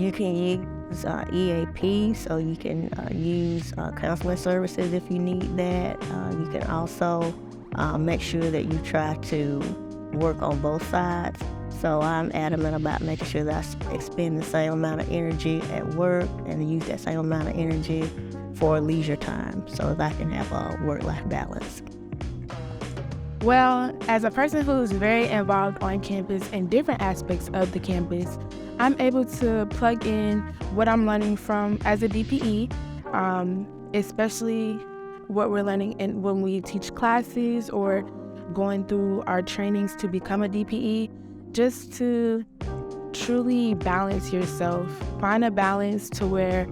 You can use EAP, so you can use counseling services if you need that. You can also make sure that you try to work on both sides. So I'm adamant about making sure that I expend the same amount of energy at work and use that same amount of energy for leisure time so that I can have a work-life balance. Well, as a person who's very involved on campus in different aspects of the campus, I'm able to plug in what I'm learning from as a DPE, especially what we're learning when we teach classes or going through our trainings to become a DPE, just to truly balance yourself. Find a balance to where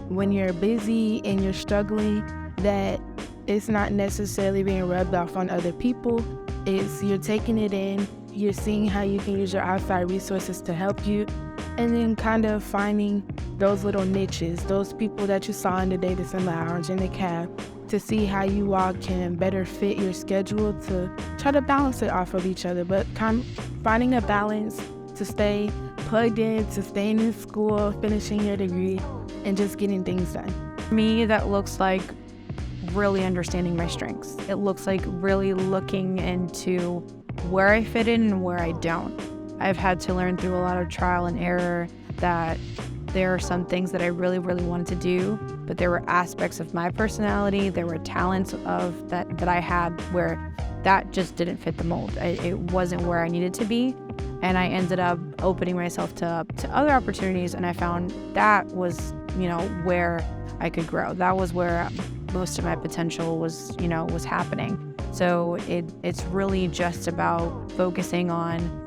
when you're busy and you're struggling, that it's not necessarily being rubbed off on other people. You're taking it in, you're seeing how you can use your outside resources to help you, and then kind of finding those little niches, those people that you saw in the data center lounge, in the cab, to see how you all can better fit your schedule to try to balance it off of each other, but finding a balance to stay plugged in, to staying in school, finishing your degree, and just getting things done. For me, that looks like really understanding my strengths. It looks like really looking into where I fit in and where I don't. I've had to learn through a lot of trial and error that there are some things that I really, really wanted to do, but there were aspects of my personality, there were talents of that I had where that just didn't fit the mold. It wasn't where I needed to be, and I ended up opening myself to other opportunities, and I found that was, where I could grow. That was where most of my potential was happening. So it's really just about focusing on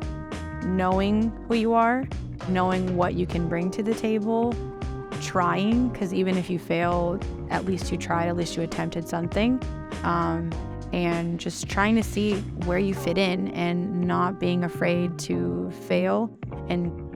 knowing who you are, knowing what you can bring to the table, trying, because even if you fail, at least you tried, at least you attempted something, and just trying to see where you fit in and not being afraid to fail, and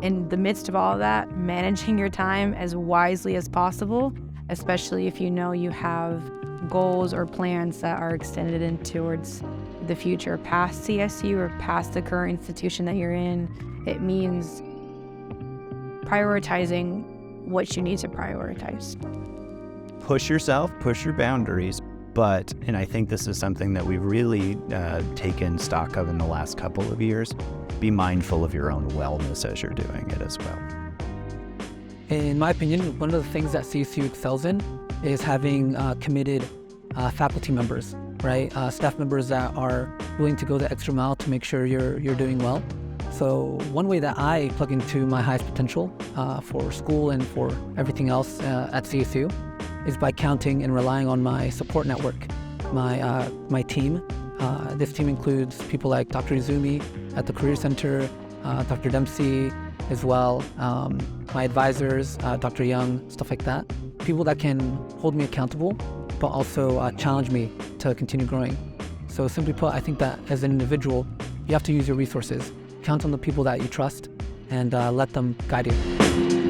in the midst of all of that, managing your time as wisely as possible, especially if you know you have goals or plans that are extended in towards the future, past CSU or past the current institution that you're in. It means prioritizing what you need to prioritize. Push yourself, push your boundaries, and I think this is something that we've really taken stock of in the last couple of years, be mindful of your own wellness as you're doing it as well. In my opinion, one of the things that CSU excels in is having committed faculty members, right? Staff members that are willing to go the extra mile to make sure you're doing well. So one way that I plug into my highest potential for school and for everything else at CSU is by counting and relying on my support network, my team. This team includes people like Dr. Izumi at the Career Center, Dr. Dempsey as well, my advisors, Dr. Young, stuff like that. People that can hold me accountable, but also challenge me to continue growing. So simply put, I think that as an individual, you have to use your resources. Count on the people that you trust and let them guide you.